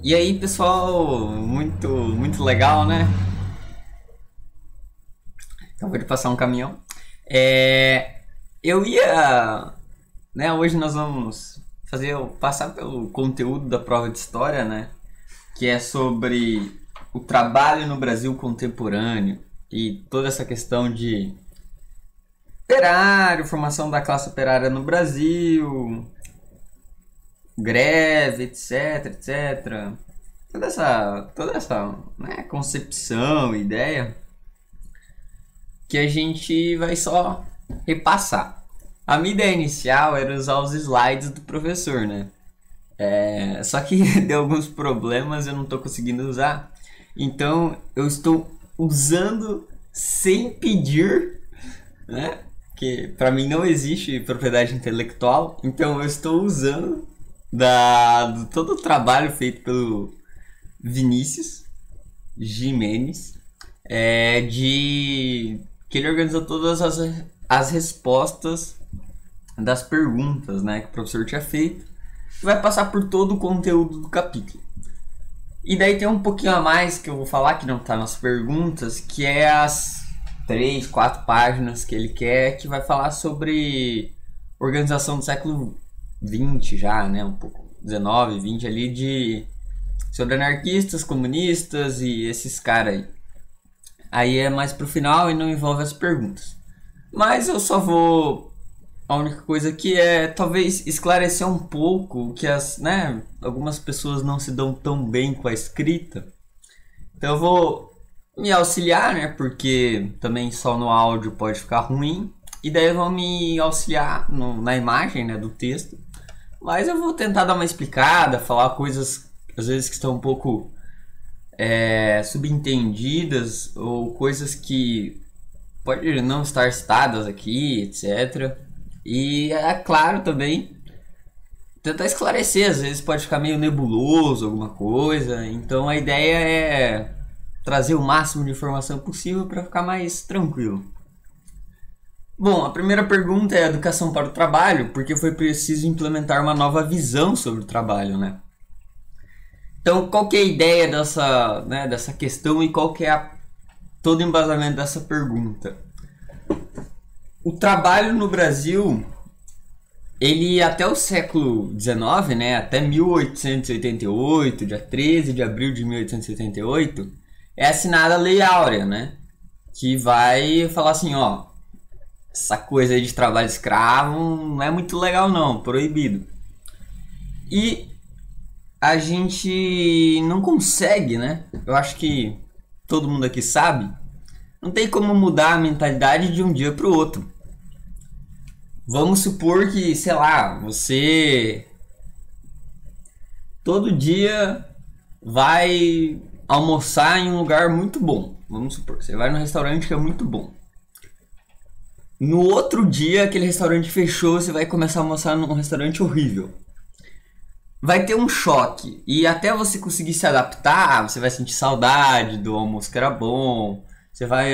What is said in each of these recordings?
E aí, pessoal, muito legal, né? Acabou de passar um caminhão. É, eu ia, né? Hoje nós vamos passar pelo conteúdo da prova de história, né? Que é sobre o trabalho no Brasil contemporâneo e toda essa questão de operário, formação da classe operária no Brasil, greve, etc. Toda essa, né, concepção, ideia que a gente vai só repassar. A minha ideia inicial era usar os slides do professor, né? Só que deu alguns problemas, eu não estou conseguindo usar. Então eu estou usando sem pedir, né? Que para mim não existe propriedade intelectual. Então eu estou usando do todo o trabalho feito pelo Vinícius Gimenez, que ele organizou todas as respostas das perguntas, né, que o professor tinha feito, e vai passar por todo o conteúdo do capítulo. E daí tem um pouquinho a mais que eu vou falar que não está nas perguntas, que é as 3, 4 páginas que ele quer, que vai falar sobre organização do século XX já, né, um pouco 19, 20 ali, sobre anarquistas, comunistas e esses caras aí. Aí é mais pro final e não envolve as perguntas. Mas eu só vou. A única coisa aqui é talvez esclarecer um pouco que algumas pessoas não se dão tão bem com a escrita. Então eu vou me auxiliar, né? Porque também só no áudio pode ficar ruim. E daí eu vou me auxiliar na imagem, né, do texto. Mas eu vou tentar dar uma explicada, falar coisas às vezes que estão um pouco subentendidas ou coisas que podem não estar citadas aqui, etc. E é claro também tentar esclarecer, às vezes pode ficar meio nebuloso alguma coisa, então a ideia é trazer o máximo de informação possível para ficar mais tranquilo. Bom, a primeira pergunta é a educação para o trabalho, porque foi preciso implementar uma nova visão sobre o trabalho, né? Então, qual que é a ideia dessa questão e qual que é todo o embasamento dessa pergunta? O trabalho no Brasil, ele até o século XIX, né, até 1888, dia 13 de abril de 1888, é assinada a Lei Áurea, né, que vai falar assim, ó, essa coisa aí de trabalho escravo não é muito legal não, proibido. E a gente não consegue, né? Eu acho que todo mundo aqui sabe. Não tem como mudar a mentalidade de um dia para o outro. Vamos supor que, sei lá, você todo dia vai almoçar em um lugar muito bom. Vamos supor, você vai num restaurante que é muito bom. No outro dia, aquele restaurante fechou, você vai começar a almoçar num restaurante horrível. Vai ter um choque e até você conseguir se adaptar, você vai sentir saudade do almoço que era bom, você vai,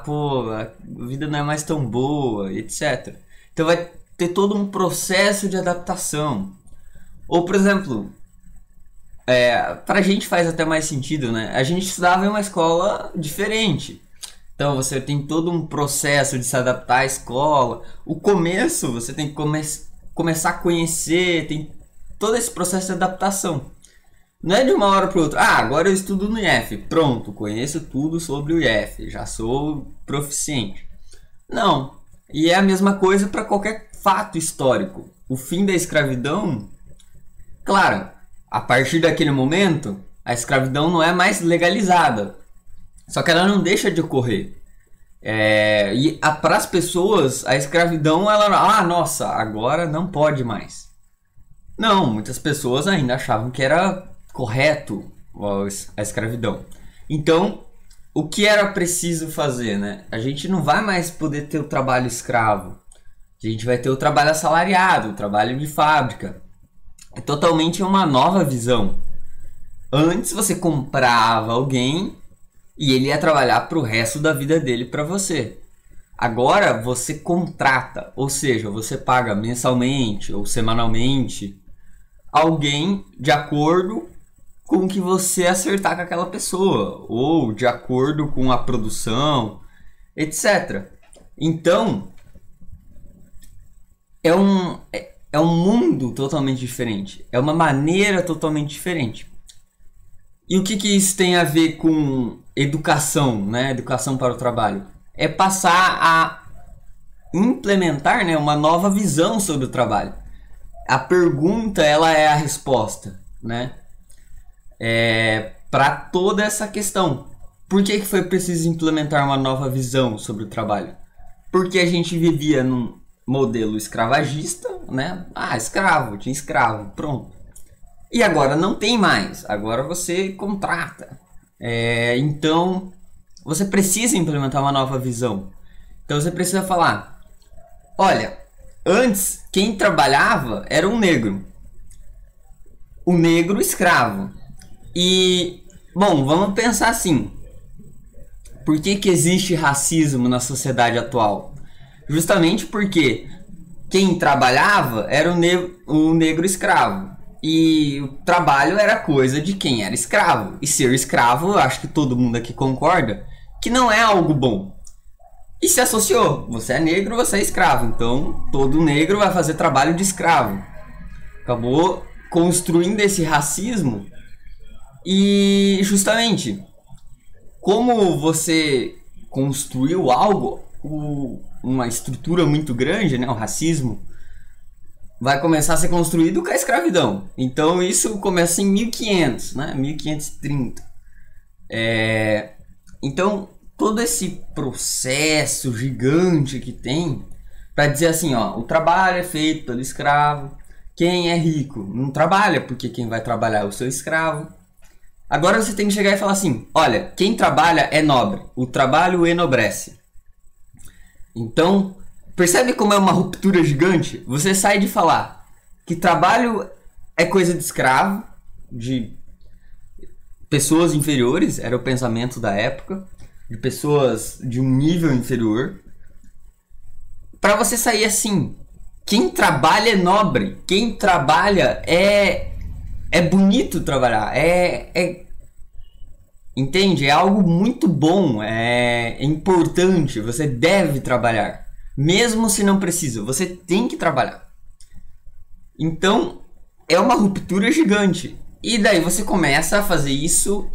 pô, a vida não é mais tão boa, etc. Então vai ter todo um processo de adaptação. Ou, por exemplo, pra gente faz até mais sentido, né? A gente estudava em uma escola diferente. Então você tem todo um processo de se adaptar à escola. O começo, você tem que começar a conhecer, tem todo esse processo de adaptação. Não é de uma hora para outra. Agora eu estudo no IF. Pronto, conheço tudo sobre o IF. Já sou proficiente. Não. E é a mesma coisa para qualquer fato histórico. O fim da escravidão, claro, a partir daquele momento, a escravidão não é mais legalizada. Só que ela não deixa de ocorrer. E para as pessoas, a escravidão, ela, nossa, agora não pode mais. Não, muitas pessoas ainda achavam que era correto a escravidão. Então, o que era preciso fazer, né? A gente não vai mais poder ter o trabalho escravo. A gente vai ter o trabalho assalariado, o trabalho de fábrica. É totalmente uma nova visão. Antes você comprava alguém e ele ia trabalhar para o resto da vida dele para você. Agora você contrata, ou seja, você paga mensalmente ou semanalmente alguém de acordo com com o que você acertar com aquela pessoa, ou de acordo com a produção, etc. Então, é um mundo totalmente diferente, é uma maneira totalmente diferente. E o que isso tem a ver com educação, né? Educação para o trabalho? É passar a implementar, né, uma nova visão sobre o trabalho. A pergunta, ela é a resposta, né? Para toda essa questão. Por que foi preciso implementar uma nova visão sobre o trabalho? Porque a gente vivia num modelo escravagista, né? Escravo, tinha escravo, pronto. E agora não tem mais, agora você contrata. Então, você precisa implementar uma nova visão. Então você precisa falar, olha, antes quem trabalhava era um negro. O negro escravo. E, bom, vamos pensar assim. Por que existe racismo na sociedade atual? Justamente porque quem trabalhava era o negro escravo. E o trabalho era coisa de quem era escravo. E ser escravo, acho que todo mundo aqui concorda, que não é algo bom. E se associou. Você é negro, você é escravo. Então, todo negro vai fazer trabalho de escravo. Acabou construindo esse racismo. E, justamente, como você construiu algo, uma estrutura muito grande, né, o racismo, vai começar a ser construído com a escravidão. Então isso começa em 1500, né, 1530. Então todo esse processo gigante que tem para dizer assim, ó, o trabalho é feito pelo escravo, quem é rico não trabalha, porque quem vai trabalhar é o seu escravo. Agora você tem que chegar e falar assim, olha, quem trabalha é nobre, o trabalho enobrece. Então, percebe como é uma ruptura gigante? Você sai de falar que trabalho é coisa de escravo, de pessoas inferiores, era o pensamento da época, de pessoas de um nível inferior, para você sair assim, quem trabalha é nobre, quem trabalha é bonito trabalhar, entende? É algo muito bom, é importante, você deve trabalhar. Mesmo se não precisa, você tem que trabalhar. Então, é uma ruptura gigante. E daí você começa a fazer isso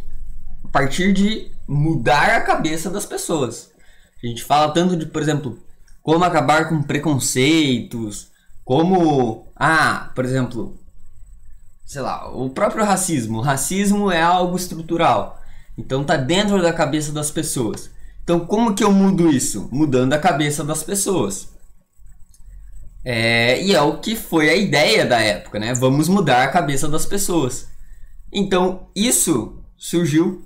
a partir de mudar a cabeça das pessoas. A gente fala tanto de, por exemplo, como acabar com preconceitos, como, por exemplo, sei lá, o próprio racismo. O racismo é algo estrutural. Então tá dentro da cabeça das pessoas. Então como que eu mudo isso? Mudando a cabeça das pessoas. E é o que foi a ideia da época, né? Vamos mudar a cabeça das pessoas. Então isso surgiu.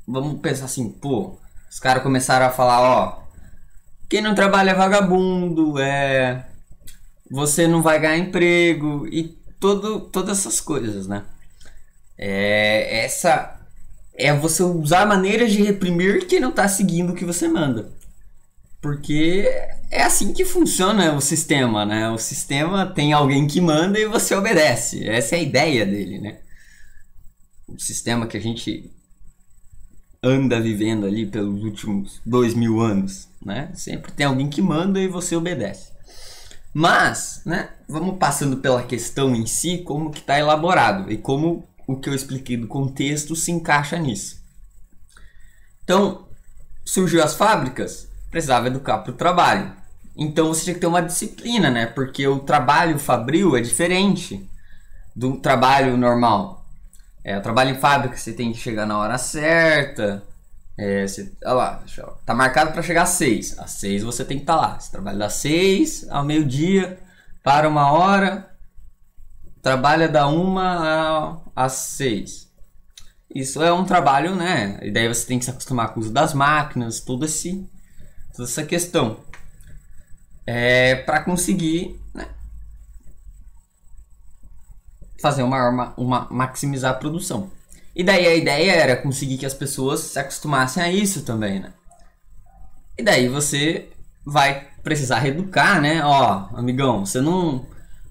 Vamos pensar assim, os caras começaram a falar, ó, quem não trabalha é vagabundo, você não vai ganhar emprego e todas essas coisas, né? Você usar maneiras de reprimir quem não está seguindo o que você manda. Porque é assim que funciona o sistema, né? O sistema tem alguém que manda e você obedece. Essa é a ideia dele, né? O sistema que a gente anda vivendo ali pelos últimos 2000 anos, né? Sempre tem alguém que manda e você obedece. Mas, né? Vamos passando pela questão em si, como que está elaborado e como o que eu expliquei do contexto se encaixa nisso. Então, surgiu as fábricas, precisava educar para o trabalho. Então você tinha que ter uma disciplina, né? Porque o trabalho fabril é diferente do trabalho normal. O trabalho em fábrica você tem que chegar na hora certa. Olha lá, tá marcado para chegar às 6. Às 6 você tem que estar lá. Você trabalha das 6 ao meio-dia, para 1 hora, trabalha da 1 às 6. Isso é um trabalho, né? E daí você tem que se acostumar com o uso das máquinas, toda essa questão. Para conseguir, né, fazer maximizar a produção. E daí a ideia era conseguir que as pessoas se acostumassem a isso também, né? E daí você vai precisar reeducar, né? Ó, amigão, você não...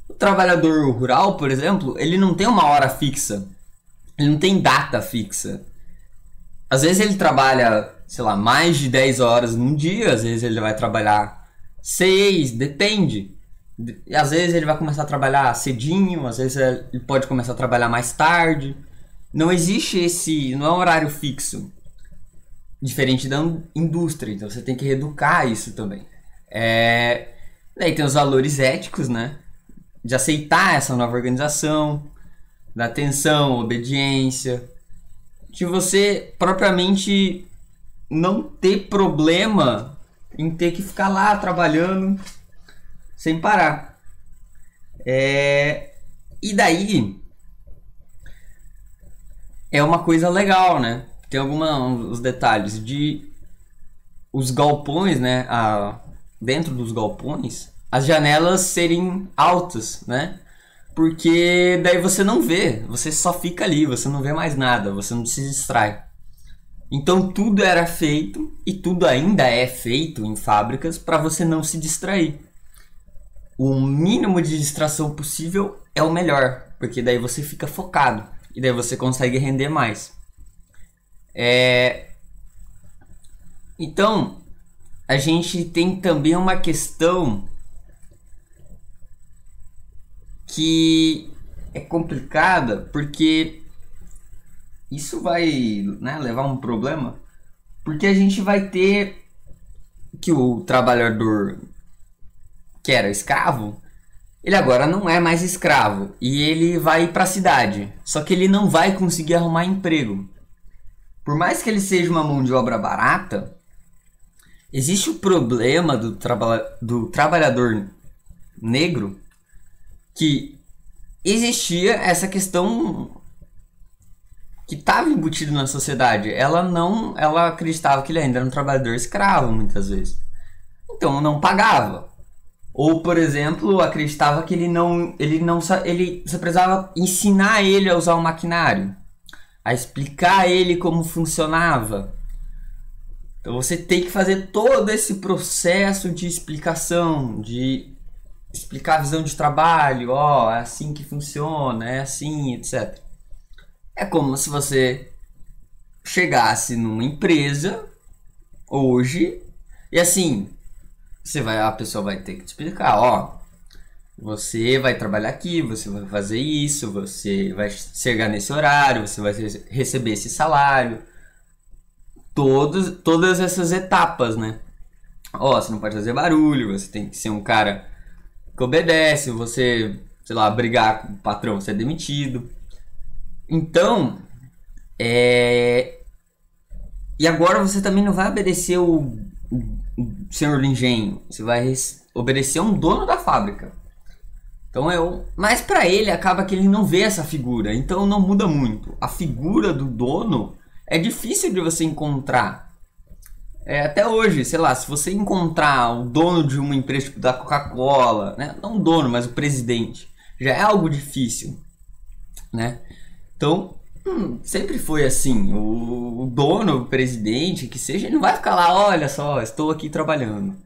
O trabalhador rural, por exemplo, ele não tem uma hora fixa. Ele não tem data fixa. Às vezes ele trabalha, sei lá, mais de 10 horas num dia, às vezes ele vai trabalhar 6, depende. E às vezes ele vai começar a trabalhar cedinho, às vezes ele pode começar a trabalhar mais tarde. Não existe não é um horário fixo. Diferente da indústria, então você tem que reeducar isso também. Daí tem os valores éticos, né? De aceitar essa nova organização, da atenção, obediência, de você propriamente não ter problema em ter que ficar lá trabalhando sem parar. E daí é uma coisa legal, né? Tem os detalhes de os galpões, né? Dentro dos galpões, as janelas serem altas, né? Porque daí você não vê, você só fica ali, você não vê mais nada, você não se distrai. Então tudo era feito e tudo ainda é feito em fábricas para você não se distrair. O mínimo de distração possível é o melhor, porque daí você fica focado e daí você consegue render mais. Então, a gente tem também uma questão que é complicada, porque isso vai, né, levar a um problema, porque a gente vai ter que o trabalhador que era escravo, ele agora não é mais escravo e ele vai para a cidade, só que ele não vai conseguir arrumar emprego. Por mais que ele seja uma mão de obra barata, existe o problema do trabalhador negro, que existia essa questão que estava embutida na sociedade. Ela acreditava que ele ainda era um trabalhador escravo muitas vezes, então não pagava. Ou, por exemplo, acreditava que você precisava ensinar ele a usar o maquinário, a explicar a ele como funcionava. Então você tem que fazer todo esse processo de explicação, de explicar a visão de trabalho, é assim que funciona, é assim, etc. É como se você chegasse numa empresa hoje e assim, a pessoa vai ter que te explicar, você vai trabalhar aqui, você vai fazer isso, você vai chegar nesse horário, você vai receber esse salário. Todas essas etapas, né? Você não pode fazer barulho, você tem que ser um cara que obedece, você, sei lá, brigar com o patrão, você é demitido. Então, e agora você também não vai obedecer o senhor do engenho, você vai obedecer um dono da fábrica. Então mas para ele acaba que ele não vê essa figura, então não muda muito. A figura do dono é difícil de você encontrar. Até hoje, sei lá, se você encontrar o dono de uma empresa tipo da Coca-Cola, né? Não o dono, mas o presidente, já é algo difícil, né? Então, sempre foi assim. O dono, o presidente, que seja, ele não vai ficar lá, olha só, estou aqui trabalhando.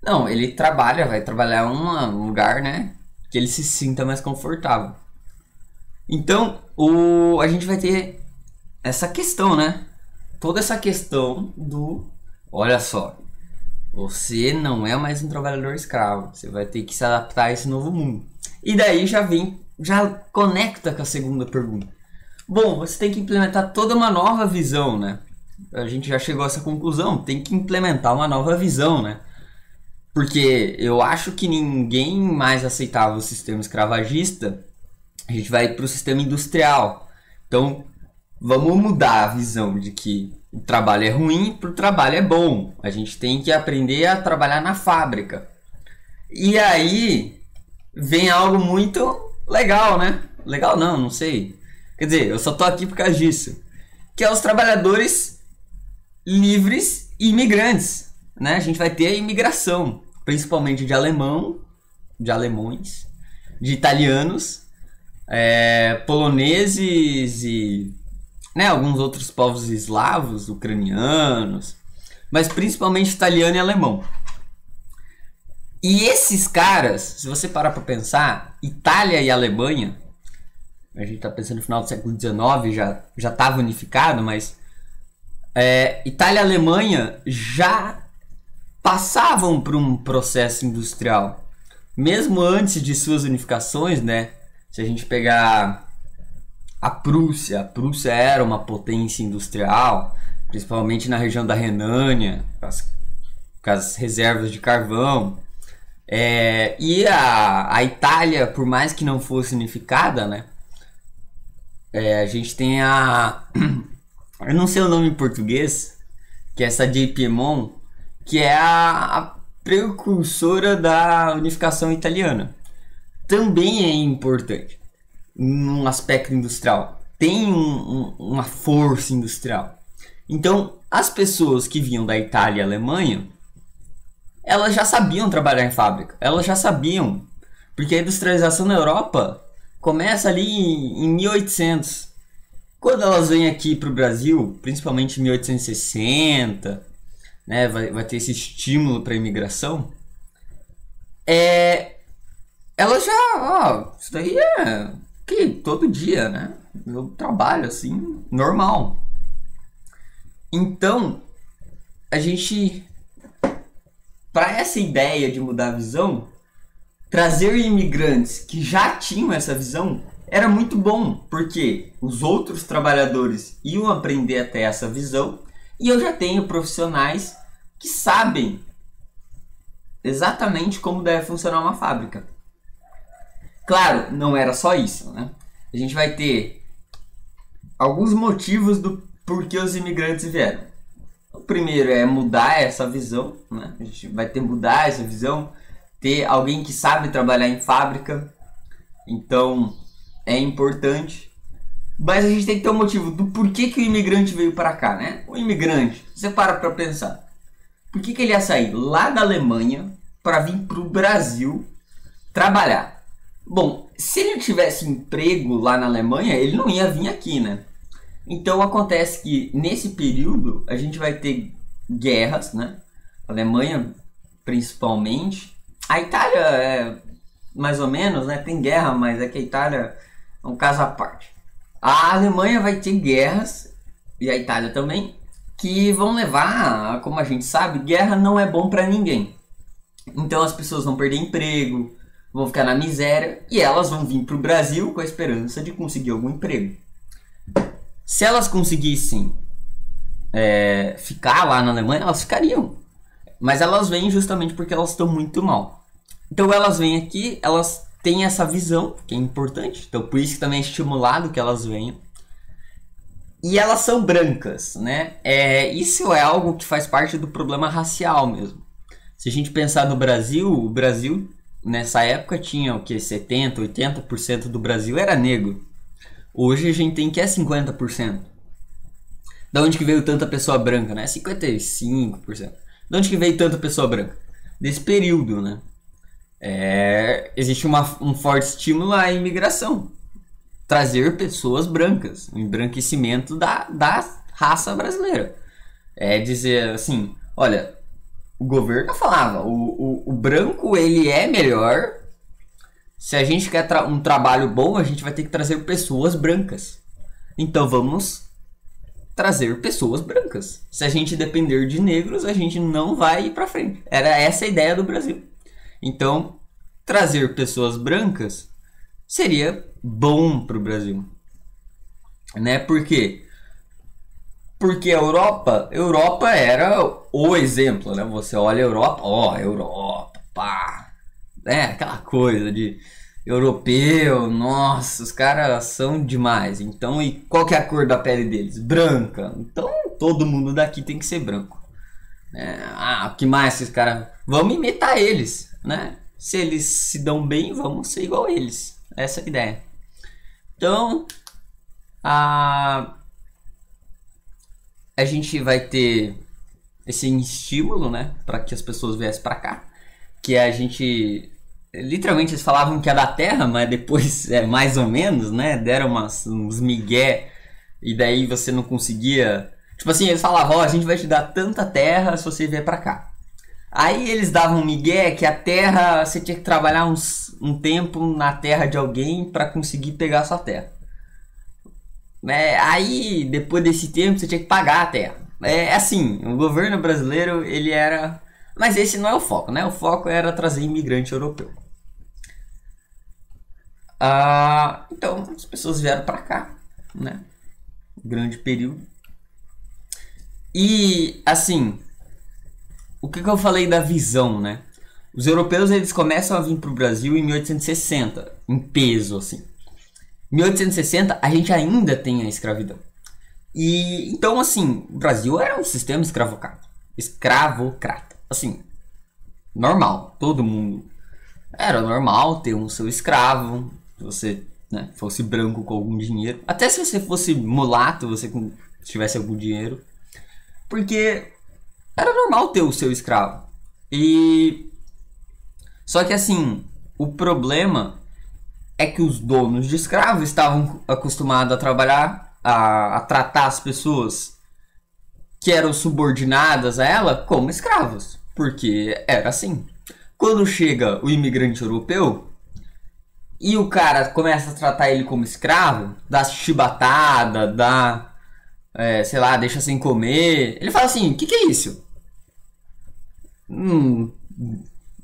Não, ele vai trabalhar em um lugar, né? Que ele se sinta mais confortável. Então, a gente vai ter essa questão, né? Toda essa questão olha só, você não é mais um trabalhador escravo, você vai ter que se adaptar a esse novo mundo. E daí já conecta com a segunda pergunta. Bom, você tem que implementar toda uma nova visão, né? A gente já chegou a essa conclusão, tem que implementar uma nova visão, né? Porque eu acho que ninguém mais aceitava o sistema escravagista, a gente vai para o sistema industrial. Então, vamos mudar a visão de que o trabalho é ruim para o trabalho é bom. A gente tem que aprender a trabalhar na fábrica. E aí vem algo muito legal, né? Legal não sei. Quer dizer, eu só tô aqui por causa disso. Que é os trabalhadores livres e imigrantes, né? A gente vai ter a imigração, principalmente de alemães, de italianos, poloneses e, né, alguns outros povos eslavos, ucranianos, mas principalmente italiano e alemão. E esses caras, se você parar para pensar, Itália e Alemanha, A gente está pensando no final do século XIX, já estava unificado, mas Itália e Alemanha já passavam por um processo industrial. Mesmo antes de suas unificações, né? Se a gente pegar a Prússia era uma potência industrial, principalmente na região da Renânia, com as reservas de carvão. E a Itália, por mais que não fosse unificada, né? A gente tem eu não sei o nome em português, que é essa de Piemont, que é a precursora da unificação italiana. Também é importante num aspecto industrial. Tem uma força industrial. Então, as pessoas que vinham da Itália e Alemanha, elas já sabiam trabalhar em fábrica. Elas já sabiam. Porque a industrialização na Europa começa ali em 1800. Quando elas vêm aqui para o Brasil, principalmente em 1860, né, vai ter esse estímulo para a imigração. Elas já... isso daí é que todo dia, né? Eu trabalho assim, normal. Então, a gente... Para essa ideia de mudar a visão, trazer imigrantes que já tinham essa visão era muito bom, porque os outros trabalhadores iam aprender até essa visão e eu já tenho profissionais que sabem exatamente como deve funcionar uma fábrica. Claro, não era só isso, né? A gente vai ter alguns motivos do porquê os imigrantes vieram. O primeiro é mudar essa visão, né? A gente vai ter que mudar essa visão, ter alguém que sabe trabalhar em fábrica, então é importante. Mas a gente tem que ter um motivo do porquê que o imigrante veio para cá, né? O imigrante, você para pensar, por que ele ia sair lá da Alemanha para vir para o Brasil trabalhar? Bom, se ele tivesse emprego lá na Alemanha, ele não ia vir aqui, né? Então acontece que nesse período a gente vai ter guerras, né? A Alemanha principalmente. A Itália é mais ou menos, né? Tem guerra, mas é que a Itália é um caso à parte. A Alemanha vai ter guerras, e a Itália também, que vão levar, como a gente sabe, guerra não é bom para ninguém. Então as pessoas vão perder emprego, vão ficar na miséria, e elas vão vir para o Brasil com a esperança de conseguir algum emprego. Se elas conseguissem ficar lá na Alemanha, elas ficariam. Mas elas vêm justamente porque elas estão muito mal. Então elas vêm aqui, elas têm essa visão, que é importante. Então por isso que também é estimulado que elas venham. E elas são brancas, né? Isso é algo que faz parte do problema racial mesmo. Se a gente pensar no Brasil, o Brasil nessa época tinha o que? 70%, 80% do Brasil era negro. Hoje a gente tem que 50%. Da onde que veio tanta pessoa branca, né? 55%. Da onde que veio tanta pessoa branca? Desse período, né? Existe um forte estímulo à imigração. Trazer pessoas brancas. O embranquecimento da raça brasileira. Dizer assim, olha, o governo falava, o branco ele é melhor. Se a gente quer um trabalho bom, a gente vai ter que trazer pessoas brancas. Então vamos trazer pessoas brancas. Se a gente depender de negros, a gente não vai ir para frente. Era essa a ideia do Brasil. Então, trazer pessoas brancas seria bom para o Brasil. Né? Por quê? Porque a Europa era o exemplo, né? Você olha a Europa, Europa, pá. Aquela coisa de europeu, nossa, os caras são demais. Então, e qual que é a cor da pele deles? Branca. Então, todo mundo daqui tem que ser branco. O que mais esses caras... Vamos imitar eles, né? Se eles se dão bem, vamos ser igual a eles. Essa é a ideia. Então, a gente vai ter esse estímulo, né? Para que as pessoas viessem para cá. Que a gente... Literalmente eles falavam que é da terra, mas depois mais ou menos, né? Deram uns migué e daí você não conseguia... Tipo assim, eles falavam, a gente vai te dar tanta terra se você vier pra cá. Aí eles davam um migué que a terra, você tinha que trabalhar um tempo na terra de alguém pra conseguir pegar a sua terra. Aí, depois desse tempo, você tinha que pagar a terra. É assim, o governo brasileiro, ele era... Mas esse não é o foco, né? O foco era trazer imigrante europeu. Então, as pessoas vieram para cá, né? Grande período. E, assim, o que eu falei da visão, né? Os europeus, eles começam a vir pro Brasil em 1860, em peso, assim. Em 1860, a gente ainda tem a escravidão. E, então, assim, o Brasil era um sistema escravocrata. Assim, normal, todo mundo. Era normal ter um seu escravo, se você, né, fosse branco com algum dinheiro. Até se você fosse mulato, você tivesse algum dinheiro. Porque era normal ter o seu escravo. E só que assim, o problema é que os donos de escravos estavam acostumados a trabalhar, a tratar as pessoas que eram subordinadas a ela como escravos, porque era assim. Quando chega o imigrante europeu e o cara começa a tratar ele como escravo, dá chibatada, dá, sei lá, deixa sem comer, ele fala assim: o que é isso?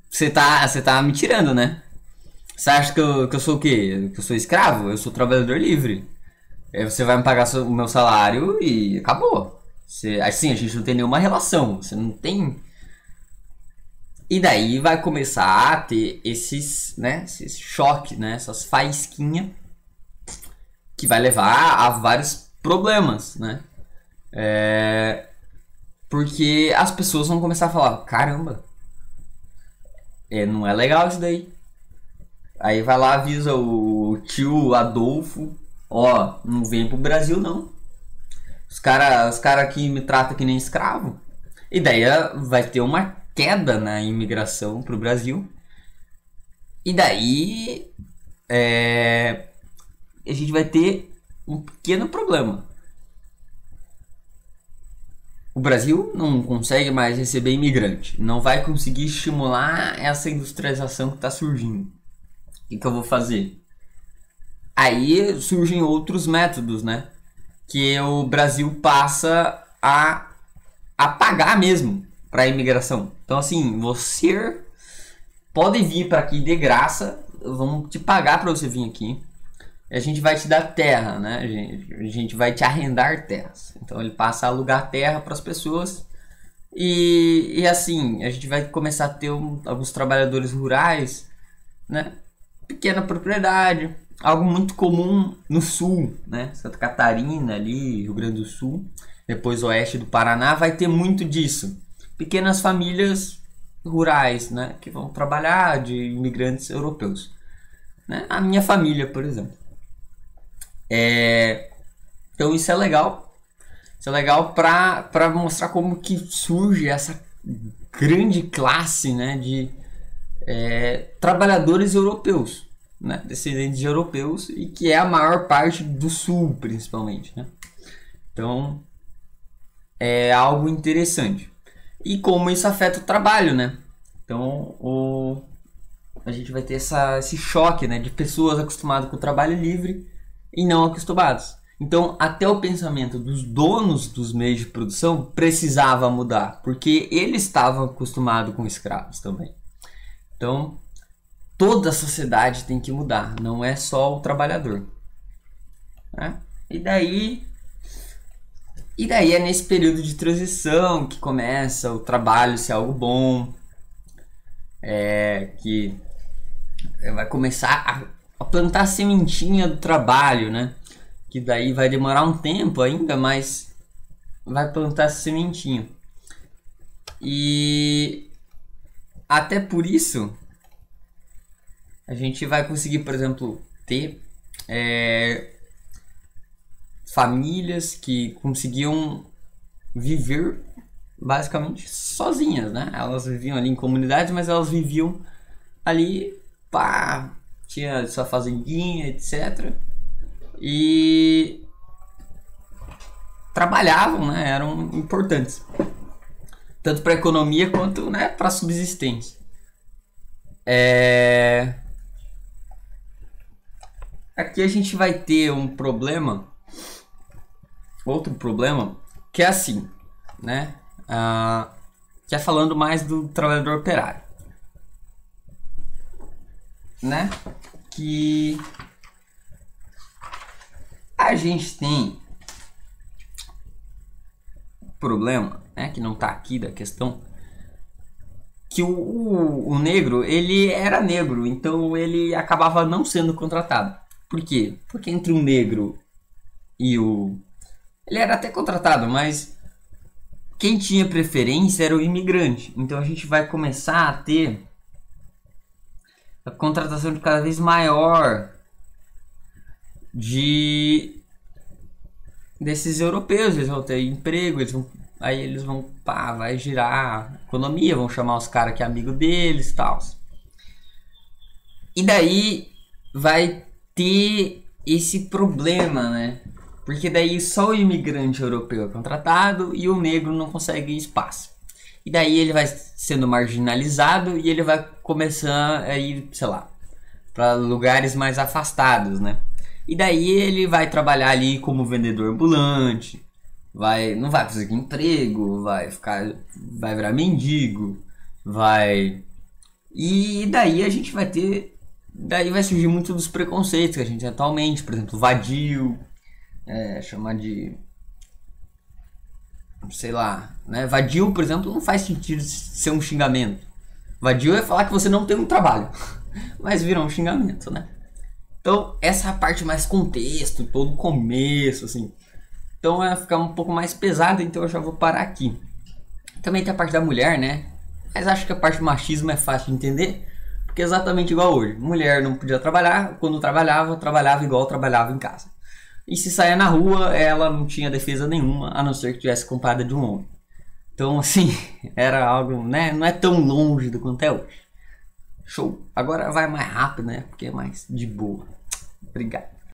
Você tá me tirando, né? Você acha que eu sou o quê? Que eu sou escravo? Eu sou trabalhador livre. Aí você vai me pagar o meu salário e acabou. Assim, a gente não tem nenhuma relação. Você não tem. E daí vai começar a ter esses choques, né? Essas faísquinhas que vai levar a vários problemas, né? Porque as pessoas vão começar a falar: caramba, não é legal isso daí. Aí vai lá, avisa o tio Adolfo: ó, não vem pro Brasil não. Os cara aqui me tratam que nem escravo. E daí vai ter uma queda na imigração pro Brasil. E daí a gente vai ter um pequeno problema. O Brasil não consegue mais receber imigrante. Não vai conseguir estimular essa industrialização que está surgindo. O que eu vou fazer? Aí surgem outros métodos, né? Que o Brasil passa a pagar mesmo para a imigração. Então, assim, você pode vir para aqui de graça, vamos te pagar para você vir aqui. A gente vai te dar terra, né? A gente vai te arrendar terras. Então ele passa a alugar terra para as pessoas. E assim, a gente vai começar a ter alguns trabalhadores rurais, né? Pequena propriedade, algo muito comum no sul, né? Santa Catarina ali, Rio Grande do Sul, depois oeste do Paraná, vai ter muito disso. Pequenas famílias rurais, né? Que vão trabalhar de imigrantes europeus, né? A minha família, por exemplo. Então isso é legal. Isso é legal para mostrar como que surge essa grande classe, né, de trabalhadores europeus, né, descendentes de europeus, e que é a maior parte do sul, principalmente, né? Então é algo interessante. E como isso afeta o trabalho, né? Então a gente vai ter esse choque, né, de pessoas acostumadas com o trabalho livre e não acostumados. Então, até o pensamento dos donos dos meios de produção precisava mudar, porque eles estavam acostumados com escravos também. Então, toda a sociedade tem que mudar, não é só o trabalhador, né? E daí é nesse período de transição que começa o trabalho ser algo bom, que vai começar a plantar a sementinha do trabalho, né? Que daí vai demorar um tempo ainda, mas vai plantar essa sementinha. E até por isso a gente vai conseguir, por exemplo, ter famílias que conseguiam viver basicamente sozinhas, né? Elas viviam ali em comunidades, mas elas viviam ali, pá, tinha sua fazendinha, etc. E trabalhavam, né? Eram importantes, tanto para a economia quanto, né, para a subsistência. Aqui a gente vai ter um problema outro problema que é assim, né? Que é falando mais do trabalhador operário, né? Que a gente tem problema, né? Que não tá aqui da questão, que o negro, ele era negro, então ele acabava não sendo contratado. Por quê? Porque entre o negro e o... Ele era até contratado, mas quem tinha preferência era o imigrante. Então a gente vai começar a ter a contratação de cada vez maior desses europeus. Eles vão ter emprego, aí eles vão, pá, vai girar a economia, vão chamar os caras que é amigo deles e tal. E daí vai ter esse problema, né? Porque daí só o imigrante europeu é contratado e o negro não consegue espaço. E daí ele vai sendo marginalizado e ele vai começar a ir, sei lá, para lugares mais afastados, né? E daí ele vai trabalhar ali como vendedor ambulante, não vai conseguir emprego, vai virar mendigo, e daí a gente vai ter, daí vai surgir muito dos preconceitos que a gente tem atualmente, por exemplo, vadio, chamar de, sei lá, né? Vadio, por exemplo, não faz sentido ser um xingamento. Vadio é falar que você não tem um trabalho, mas virou um xingamento, né? Então, essa é a parte mais contexto, todo o começo, assim. Então, vai ficar um pouco mais pesado, então eu já vou parar aqui. Também tem a parte da mulher, né? Mas acho que a parte do machismo é fácil de entender, porque é exatamente igual hoje. Mulher não podia trabalhar, quando trabalhava igual trabalhava em casa. E se saia na rua, ela não tinha defesa nenhuma, a não ser que tivesse comparada de um homem. Então, assim, era algo, né? Não é tão longe do quanto é hoje. Show. Agora vai mais rápido, né? Porque é mais de boa. Obrigado.